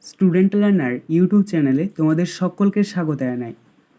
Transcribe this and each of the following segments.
Student learner YouTube চ্যানেলে তোমাদের সকলকে স্বাগত জানাই।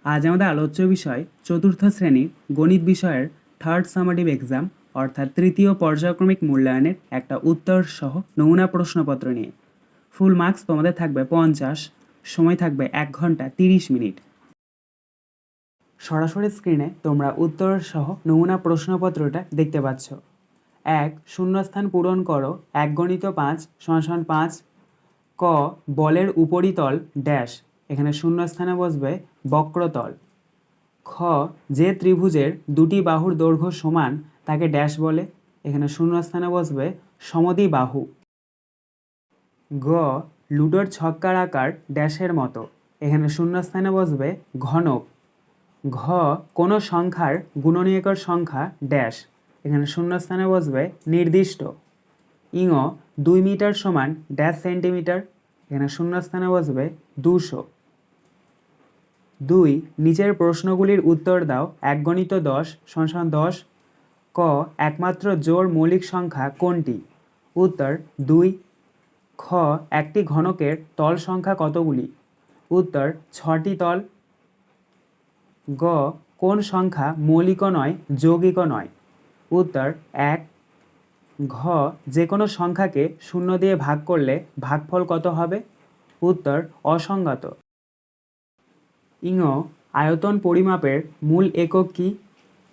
আজ আমাদের আলোচ্য বিষয় চতুর্থ শ্রেণীর গণিত বিষয়ের থার্ড সামাটিভ এক্সাম অর্থাৎ তৃতীয় পর্যায়ক্রমিক মূল্যায়নের একটা উত্তর সহ নমুনা প্রশ্নপত্র নিয়ে। ফুল মার্কস তোমাদের থাকবে 50, সময় থাকবে 1 ঘন্টা 30 মিনিট। সরাসরি স্ক্রিনে তোমরা উত্তর সহ নমুনা প্রশ্নপত্রটা দেখতে পাচ্ছ। 1. শূন্যস্থান পূরণ করো 1 × 5 = 5। ক বলের উপরিতল ড্যাশ, এখানে শূন্যস্থানে বসবে বক্রতল। খ যে ত্রিভুজের দুটি বাহুর দৈর্ঘ্য সমান তাকে ড্যাশ বলে, এখানে শূন্যস্থানে বসবে সমদ্বিবাহু। গ লুডোর ছক্কার আকার ড্যাশের মতো, এখানে শূন্যস্থানে বসবে ঘনক। ঘ কোনো সংখ্যার গুণনীয়কের সংখ্যা ড্যাশ, এখানে শূন্যস্থানে বসবে নির্দিষ্ট। ইঙ 2 মিটার সমান ড্যাশ সেন্টিমিটার, এখানে শূন্যস্থানে বসবে 200। 2 নিচের প্রশ্নগুলির উত্তর দাও 1 × 10 = 10। ক একমাত্র জোড় মৌলিক সংখ্যা কোনটি? উত্তর 2। খ একটি ঘনকের তল সংখ্যা কতগুলি? উত্তর 6টি তল। গ কোন সংখ্যা মৌলিকও নয় যৌগিকও নয়? উত্তর 1। ঘ যে কোনো সংখ্যাকে 0 দিয়ে ভাগ করলে ভাগফল কত হবে? উত্তর অসংগত। ইঙ আয়তন পরিমাপের মূল একক কি?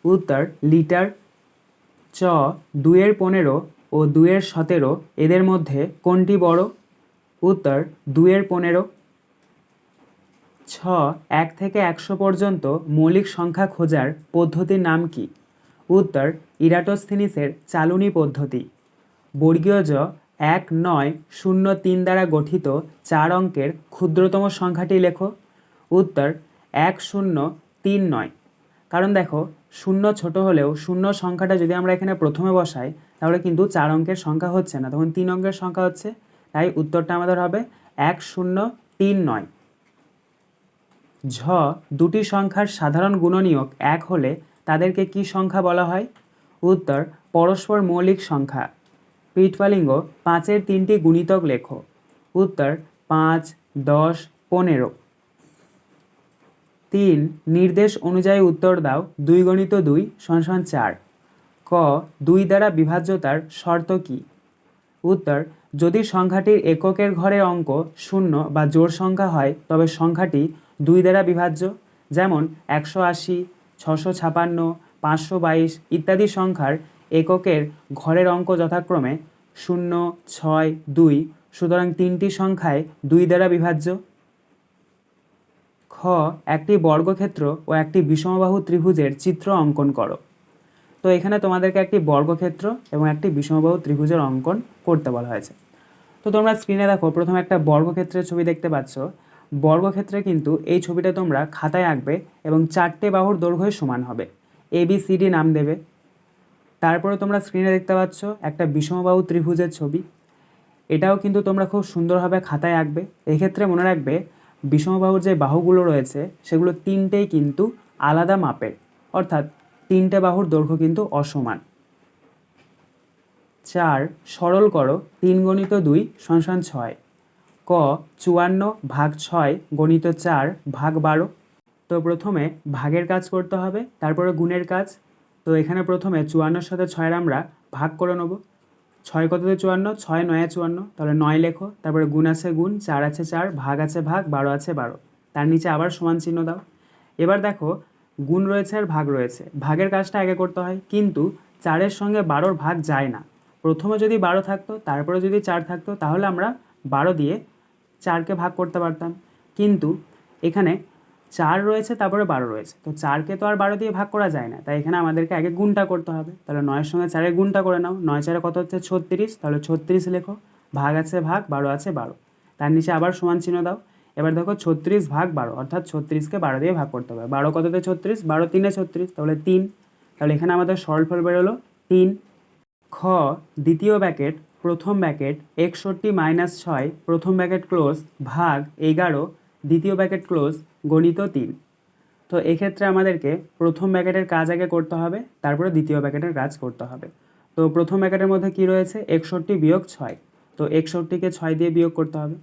উত্তর লিটার। চ 2 এর 15 ও 2 এর 17 এদের মধ্যে কোনটি বড়? উত্তর 2 এর 15। ছ 1 থেকে 100 পর্যন্ত মৌলিক সংখ্যা খোঁজার পদ্ধতির নাম কি? উত্তর ইরাটোস্থিনিসের চালনী পদ্ধতি। বর্গীয় জ 1903 দ্বারা গঠিত 4 অঙ্কের ক্ষুদ্রতম সংখ্যাটি লেখো। উত্তর 1039। কারণ দেখো, শূন্য ছোট হলেও শূন্য সংখ্যাটা যদি আমরা এখানে প্রথমে বসাই তাহলে কিন্তু 4 অঙ্কের সংখ্যা হচ্ছে না, তখন 3 অঙ্কের সংখ্যা হচ্ছে, তাই উত্তরটা আমাদের হবে 1039। ঝ দুটি সংখ্যার সাধারণ গুণনীয়ক 1 হলে তাদেরকে কি সংখ্যা বলা হয়? উত্তর পরস্পর মৌলিক সংখ্যা। পিটফালিঙ্গ 5-এর 3টি গুণিতক লেখো। উত্তর 5, 10, 15। 3 নির্দেশ অনুযায়ী উত্তর দাও 2 × 2 = 4। ক 2 দ্বারা বিভাজ্যতার শর্ত কি? উত্তর যদি সংখ্যাটির এককের ঘরের অঙ্ক 0 বা জোড় সংখ্যা হয় তবে সংখ্যাটি 2 দ্বারা বিভাজ্য, যেমন 180, 656, 522 ইত্যাদি সংখ্যার এককের ঘরের অঙ্ক যথাক্রমে 0, 6, 2, সুতরাং 3টি সংখ্যায় 2 দ্বারা বিভাজ্য। খ একটি বর্গক্ষেত্র ও একটি বিষমবাহু ত্রিভুজের চিত্র অঙ্কন করো। তো এখানে তোমাদেরকে একটি বর্গক্ষেত্র এবং একটি বিষমবাহু ত্রিভুজের অঙ্কন করতে বলা হয়েছে। তো তোমরা স্ক্রিনে দেখো, প্রথমে একটা বর্গক্ষেত্রের ছবি দেখতে পাচ্ছ। বর্গক্ষেত্রে কিন্তু এই ছবিটা তোমরা খাতায় আঁকবে এবং 4টে বাহুর দৈর্ঘ্য সমান হবে, ABCD নাম দেবে। তারপরে তোমরা স্ক্রিনে দেখতে পাচ্ছ একটা বিষমবাহু ত্রিভুজের ছবি, এটাও কিন্তু তোমরা খুব সুন্দরভাবে খাতায় আঁকবে। এক্ষেত্রে মনে রাখবে বিষমবাহুর যে বাহুগুলো রয়েছে সেগুলো 3টেই কিন্তু আলাদা মাপের, অর্থাৎ 3টে বাহুর দৈর্ঘ্য কিন্তু অসমান। 4 সরল করো 3 × 2 = 6। ক 54/6 × 4 ভাগ 12। তো প্রথমে ভাগের কাজ করতে হবে, তারপরে গুণের কাজ। তো এখানে প্রথমে 54-এর সাথে 6-এর আমরা ভাগ করে নেব। 6 কততে 54, 6 9 54, তাহলে 9 লেখো, তারপরে গুণ আছে গুণ, 4 আছে 4, ভাগ আছে ভাগ, 12 আছে 12, তার নিচে আবার সমান চিহ্ন দাও। এবার দেখো গুণ রয়েছে আর ভাগ রয়েছে, ভাগের কাজটা আগে করতে হয়, কিন্তু 4-এর সঙ্গে 12-র ভাগ যায় না। প্রথমে যদি 12 থাকতো তারপরে যদি 4 থাকতো তাহলে আমরা 12 দিয়ে 4কে ভাগ করতে পারতাম, কিন্তু এখানে 4 রয়েছে তারপরে 12 রয়েছে, তো 4কে তো আর 12 দিয়ে ভাগ করা যায় না, তাই এখানে আমাদেরকে আগে গুণটা করতে হবে। তাহলে 9-এর সঙ্গে 4-এর গুণটা করে নাও, 9 4 কত হচ্ছে 36, তাহলে 36 লেখো, ভাগ আছে ভাগ, 12 আছে 12, তার নিচে আবার সমান চিহ্ন দাও। এবার দেখো 36/12, অর্থাৎ 36কে 12 দিয়ে ভাগ করতে হবে। 12 কততে 36, 12 3 36, তাহলে 3, তাহলে এখানে আমাদের সরলফল বেরোলো 3। খ দ্বিতীয় ব্র্যাকেট প্রথম ব্র্যাকেট 61 - 6 প্রথম ব্র্যাকেট ক্লোজ ভাগ 11 দ্বিতীয় ব্র্যাকেট ক্লোজ গণিত 3। তো এক্ষেত্রে আমাদেরকে প্রথম ব্র্যাকেটের কাজ আগে করতে হবে, তারপরে দ্বিতীয় ব্র্যাকেটের কাজ করতে হবে। তো প্রথম ব্র্যাকেটের মধ্যে কি রয়েছে 61 - 6, তো 61কে 6 দিয়ে বিয়োগ করতে হবে।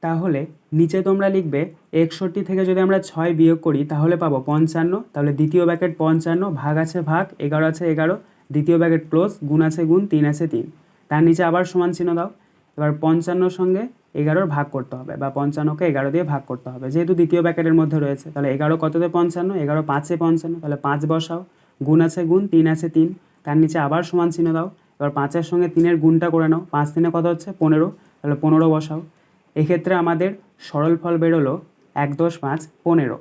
তাহলে নিচে তোমরা লিখবে 61 থেকে যদি আমরা 6 বিয়োগ করি তাহলে পাবো 55। তাহলে দ্বিতীয় ব্র্যাকেট 55, ভাগ আছে ভাগ, 11 আছে 11, দ্বিতীয় ব্র্যাকেট ক্লোজ, গুণ আছে গুণ, 3 আছে 3। তার নিচে আবার সমান চিহ্ন দাও। এবার 55 সঙ্গে 11 ভাগ করতে হবে, বা 55কে 11 দিয়ে ভাগ করতে হবে, যেহেতু দ্বিতীয় ব্র্যাকেটের মধ্যে রয়েছে। তাহলে 11 কততে 55, 11 5-এ 55, তাহলে 5 বসাও, গুণ আছে গুণ, 3 আছে 3। তার নিচে আবার সমান চিহ্ন দাও। এবার 5-এর সঙ্গে 3-এর গুণটা করে নাও, 5 3-এ কত হচ্ছে 15, তাহলে 15 বসাও। এক্ষেত্রে আমাদের সরল ফল বেরোলো 1.5 15।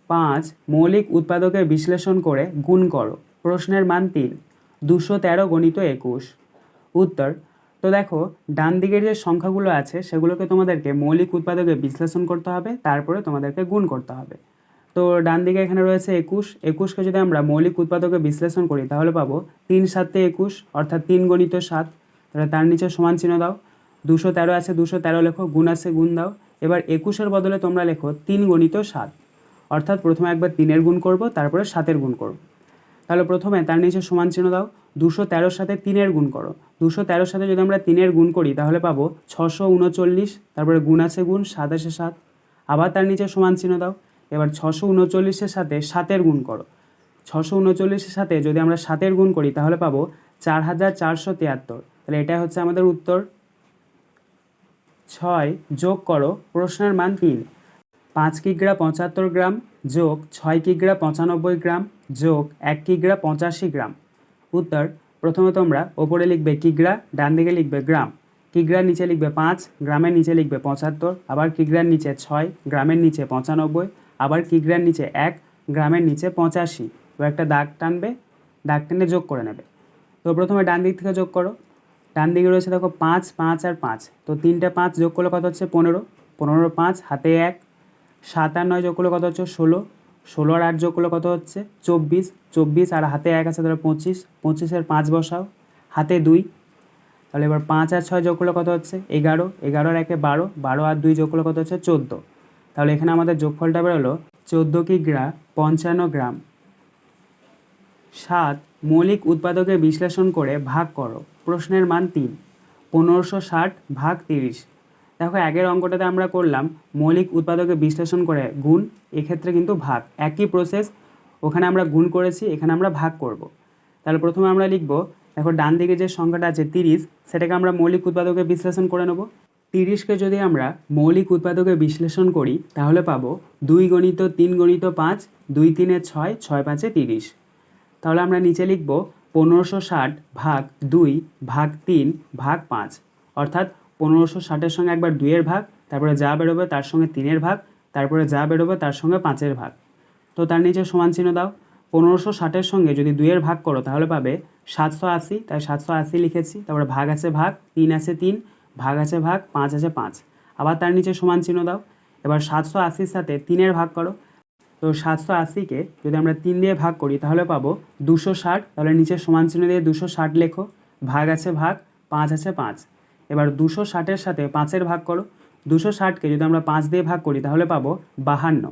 5 মৌলিক উৎপাদকের বিশ্লেষণ করে গুণ করো। প্রশ্নের মান 3, 213 গণিত 21। উত্তর, তো দেখো ডান দিকের যে সংখ্যাগুলো আছে সেগুলোকে তোমাদেরকে মৌলিক উৎপাদকে বিশ্লেষণ করতে হবে, তারপরে তোমাদেরকে গুণ করতে হবে। তো ডান দিকে এখানে রয়েছে 21, 21কে যদি আমরা মৌলিক উৎপাদকে বিশ্লেষণ করি তাহলে পাবো 3 7 21, অর্থাৎ 3 গণিত 7। তাহলে তার নিচে সমান চিহ্ন দাও। 213 আছে 213 লেখো, গুণ আছে গুণ দাও। এবার 21-এর বদলে তোমরা লেখো 3 গণিত 7, অর্থাৎ প্রথমে একবার 3-এর গুণ করব, তারপরে 7-এর গুণ করব। তাহলে প্রথমে তার নিচে সমান চিহ্ন দাও। 213-র সাথে 3-এর গুণ করো। 213-র সাথে যদি আমরা 3-এর গুণ করি তাহলে পাবো 639, তারপরে গুণ আছে গুণ, 7 আছে 7। আবার তার নিচে সমান চিহ্ন দাও। এবার 639-এর সাথে 7-এর গুণ করো। 639-এর সাথে যদি আমরা 7-এর গুণ করি তাহলে পাবো 4473। তাহলে এটাই হচ্ছে আমাদের উত্তর। 6 যোগ করো। প্রশ্নের মান 3, 5 কিগ্রা 75 গ্রাম যোগ 6 কিগ্রা 95 গ্রাম যোগ 1 কিগ্রা 85 গ্রাম। উত্তর, প্রথমে তোমরা ওপরে লিখবে কিগ্রা, ডান দিকে লিখবে গ্রাম। কিগ্রার নিচে লিখবে 5, গ্রামের নিচে লিখবে 75, আবার কিগ্রার নিচে 6, গ্রামের নিচে 95, আবার কিগ্রার নিচে 1, গ্রামের নিচে 85। এবার একটা দাগ টানবে, দাগ টেনে যোগ করে নেবে। তো প্রথমে ডান দিক থেকে যোগ করো। ডান দিকে রয়েছে দেখো 5 5 আর 5, তো 3টে 5 যোগ করলে কত হচ্ছে 15, 15 5 হাতে 1, 7 আর 9 যোগ করলে কত হচ্ছে 16, 16 আর 8 যোগ করলে কত হচ্ছে 24, 24 আর হাতে 1 আছে তাহলে 25, 25-এর 5 বসাও, হাতে 2। তাহলে এবার 5 আর 6 যোগ করলে কত হচ্ছে 11, 11 আর 1-এ 12, 12 আর 2 যোগ করলে কত হচ্ছে 14। তাহলে এখানে আমাদের যোগফলটা বেরোলো 14 কিগ্রা 55 গ্রাম। 7 মৌলিক উৎপাদকে বিশ্লেষণ করে ভাগ করো। প্রশ্নের মান 3, 1560 ভাগ 30। দেখো আগের অঙ্কটাতে আমরা করলাম মৌলিক উৎপাদকে বিশ্লেষণ করে গুণ, এক্ষেত্রে কিন্তু ভাগ, একই প্রসেস। ওখানে আমরা গুণ করেছি, এখানে আমরা ভাগ করব। তাহলে প্রথমে আমরা লিখব, দেখো ডান দিকে যে সংখ্যাটা আছে 30, সেটাকে আমরা মৌলিক উৎপাদকে বিশ্লেষণ করে নেব। 30কে যদি আমরা মৌলিক উৎপাদকে বিশ্লেষণ করি তাহলে পাবো 2 গণিত 3 গণিত 5, 2 3-এ 6, 6 5-এ 30। তাহলে আমরা নিচে লিখব 1560 ভাগ 2 ভাগ 3 ভাগ 5, অর্থাৎ 1560-এর সঙ্গে একবার 2-এর ভাগ, তারপরে যা বেরোবে তার সঙ্গে 3-এর ভাগ, তারপরে যা বেরোবে তার সঙ্গে 5-এর ভাগ। তো তার নিচে সমান চিহ্ন দাও। 1560-এর সঙ্গে যদি 2-এর ভাগ করো তাহলে পাবে 780, তাই 780 লিখেছি। তারপরে ভাগ আছে ভাগ, 3 আছে 3, ভাগ আছে ভাগ, 5 আছে 5। আবার তার নিচে সমান চিহ্ন দাও। এবার 780-র সাথে 3-এর ভাগ করো। তো 780-কে যদি আমরা 3 দিয়ে ভাগ করি তাহলে পাবো 260, তাহলে নিচে সমান চিহ্ন দিয়ে 260 লেখো। ভাগ আছে ভাগ, 5 আছে 5। এবার 260-এর সাথে 5-এর ভাগ করো। 260-কে যদি আমরা 5 দিয়ে ভাগ করি তাহলে পাবো 52।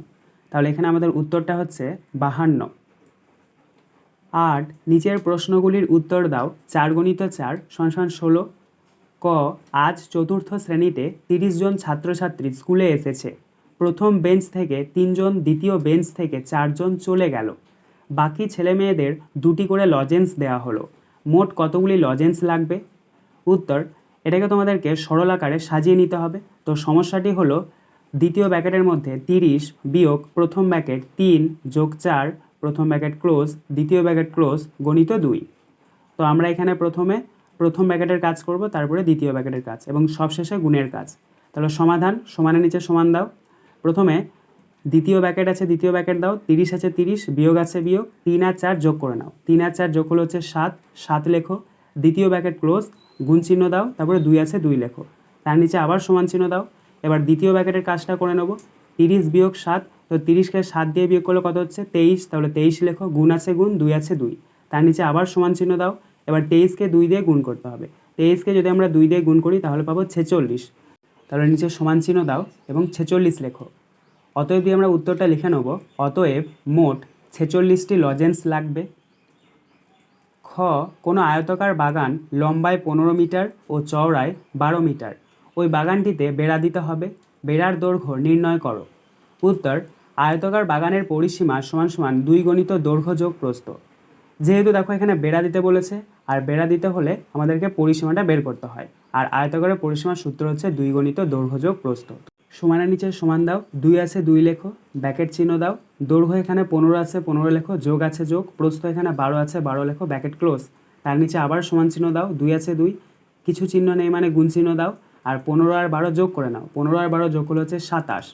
তাহলে এখানে আমাদের উত্তরটা হচ্ছে 52। 8 নিচের প্রশ্নগুলির উত্তর দাও। 4 গণিত 4 = 16। ক, আজ চতুর্থ শ্রেণীতে 30 জন ছাত্রছাত্রী স্কুলে এসেছে। প্রথম বেঞ্চ থেকে 3 জন, দ্বিতীয় বেঞ্চ থেকে 4 জন চলে গেল। বাকি ছেলেমেয়েদের 2টি করে লজেন্স দেওয়া হলো। মোট কতগুলি লজেন্স লাগবে? উত্তর, এটাকে তোমাদেরকে সরল আকারে সাজিয়ে নিতে হবে। তো সমস্যাটি হলো দ্বিতীয় ব্র্যাকেটের মধ্যে 30 বিয়োগ প্রথম ব্র্যাকেট 3 যোগ 4, প্রথম ব্র্যাকেট ক্লোজ, দ্বিতীয় ব্র্যাকেট ক্লোজ, গণিত 2। তো আমরা এখানে প্রথমে প্রথম ব্র্যাকেটের কাজ করব, তারপরে দ্বিতীয় ব্র্যাকেটের কাজ, এবং সবশেষে গুণের কাজ। তাহলে সমাধান, সমানের নিচে সমান দাও। প্রথমে দ্বিতীয় ব্র্যাকেট আছে, দ্বিতীয় ব্র্যাকেট দাও। 30 আছে 30, বিয়োগ আছে বিয়োগ, 3 আর 4 যোগ করে নাও। 3 আর 4 যোগ হলো হচ্ছে 7, 7 লেখো। দ্বিতীয় ব্র্যাকেট ক্লোজ, গুণ চিহ্ন দাও, তারপরে 2 আছে 2 লেখো। তার নিচে আবার সমান চিহ্ন দাও। এবার দ্বিতীয় ব্র্যাকেটের কাজটা করে নেব। 30 বিয়োগ 7, তো 30-কে 7 দিয়ে বিয়োগ করলে কত হচ্ছে 23, তাহলে 23 লেখো। গুণ আছে গুণ, 2 আছে 2। তার নিচে আবার সমান চিহ্ন দাও। এবার 23-কে 2 দিয়ে গুণ করতে হবে। 23-কে যদি আমরা 2 দিয়ে গুণ করি তাহলে পাবো 46। তাহলে নিচে সমান চিহ্ন দাও এবং 46 লেখো। অতএব দিয়ে আমরা উত্তরটা লিখে নেব। অতএব মোট 46টি লজেন্স লাগবে। খ, কোনো আয়তাকার বাগান লম্বায় 15 মিটার ও চওড়ায় 12 মিটার। ওই বাগানটিতে বেড়া দিতে হবে। বেড়ার দৈর্ঘ্য নির্ণয় করো। উত্তর, আয়তাকার বাগানের পরিসীমা সমান সমান 2 গণিত দৈর্ঘ্য যোগ প্রস্থ। যেহেতু দেখো এখানে বেড়া দিতে বলেছে, আর বেড়া দিতে হলে আমাদেরকে পরিসীমাটা বের করতে হয়, আর আয়তাকারের পরিসীমার সূত্র হচ্ছে 2 গণিত দৈর্ঘ্য যোগ প্রস্থ। সমানের নিচে সমান দাও, 2 আছে 2 লেখো, ব্যাকেট চিহ্ন দাও। দৈর্ঘ্য এখানে 15 আছে 15 লেখো, যোগ আছে যোগ, প্রস্থ এখানে 12 আছে 12 লেখো, ব্যাকেট ক্লোজ। তার নিচে আবার সমান চিহ্ন দাও, 2 আছে 2, কিছু চিহ্ন নেই মানে গুণ চিহ্ন দাও, আর 15 আর 12 যোগ করে নাও, 15 আর 12 যোগ করলে হচ্ছে 27।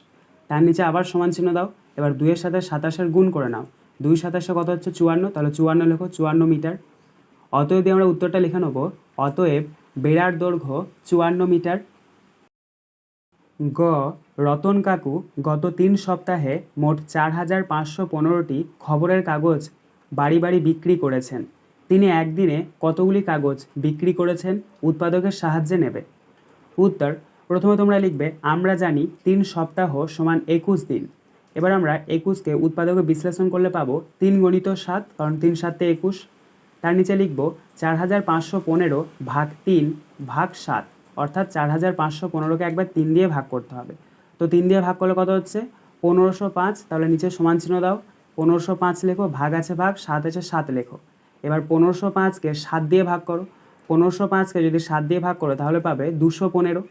তার নিচে আবার সমান চিহ্ন দাও, এবার 2-এর সাথে 27-এর গুণ করে নাও, 2 27-এ কত হচ্ছে 54, তাহলে 54 লেখো, 54 মিটার। অতএব আমরা উত্তরটা লিখে নেব, অতএব বেড়ার দৈর্ঘ্য 54 মিটার। গ, রতন কাকু গত 3 সপ্তাহে মোট 4515টি খবরের কাগজ বাড়ি বাড়ি বিক্রি করেছেন। তিনি একদিনে কতগুলি কাগজ বিক্রি করেছেন উৎপাদকের সাহায্যে নেবে। উত্তর, প্রথমে তোমরা লিখবে আমরা জানি 3 সপ্তাহ সমান 21 দিন। এবার আমরা 21কে উৎপাদকে বিশ্লেষণ করলে পাবো 3 গণিত 7, কারণ 3 7 21। তার নিচে লিখব 4515 ভাগ 3 ভাগ 7, অর্থাৎ 4515কে একবার 3 দিয়ে ভাগ করতে হবে। তো 3 দিয়ে ভাগ করলে কত হচ্ছে 1505, তাহলে নিচে সমান চিহ্ন দাও, 1505 লেখো, ভাগ আছে ভাগ, 7 আছে 7 লেখো। এবার 1505কে 7 দিয়ে ভাগ করো, 1505কে যদি 7 দিয়ে ভাগ করো তাহলে পাবে 215।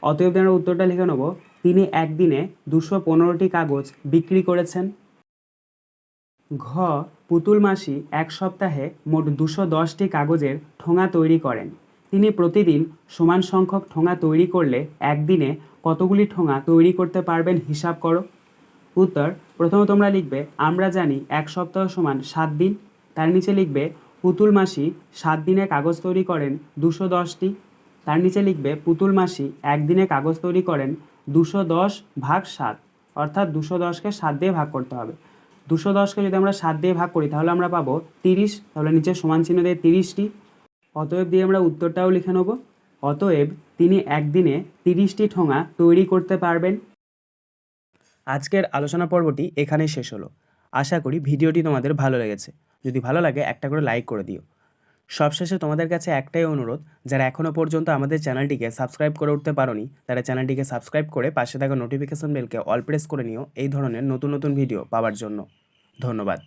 অতএব আমরা উত্তরটা লিখে নেব, তিনি একদিনে 215টি কাগজ বিক্রি করেছেন। ঘ, পুতুল মাসি 1 সপ্তাহে মোট 210টি কাগজের ঠোঙা তৈরি করেন। তিনি প্রতিদিন সমান সংখ্যক ঠোঙা তৈরি করলে একদিনে কতগুলি ঠোঙা তৈরি করতে পারবেন হিসাব করো। উত্তর, প্রথমে তোমরা লিখবে আমরা জানি 1 সপ্তাহ সমান 7 দিন। তার নিচে লিখবে পুতুল মাসি 7 দিনে কাগজ তৈরি করেন 210টি। তার নিচে লিখবে পুতুল মাসি একদিনে কাগজ তৈরি করেন 210 ভাগ 7, অর্থাৎ 210কে 7 দিয়ে ভাগ করতে হবে। 210কে যদি আমরা 7 দিয়ে ভাগ করি তাহলে আমরা পাবো 30, তাহলে নিচে সমান চিহ্ন দিয়ে 30টি। অতএব দিয়ে আমরা উত্তরটাও লিখে নেব, অতএব তিনি একদিনে 30টি ঠোঙা তৈরি করতে পারবেন। আজকের আলোচনা পর্বটি এখানেই শেষ হলো। আশা করি ভিডিওটি তোমাদের ভালো লেগেছে। যদি ভালো লাগে একটা করে লাইক করে দিও। সবশেষে তোমাদের কাছে একটাই অনুরোধ, যারা এখনও পর্যন্ত আমাদের চ্যানেলটিকে সাবস্ক্রাইব করে উঠতে পারোনি তারা চ্যানেলটিকে সাবস্ক্রাইব করে পাশে থাকা নোটিফিকেশন বেলকে অল প্রেস করে নিও এই ধরনের নতুন নতুন ভিডিও পাওয়ার জন্য। ধন্যবাদ।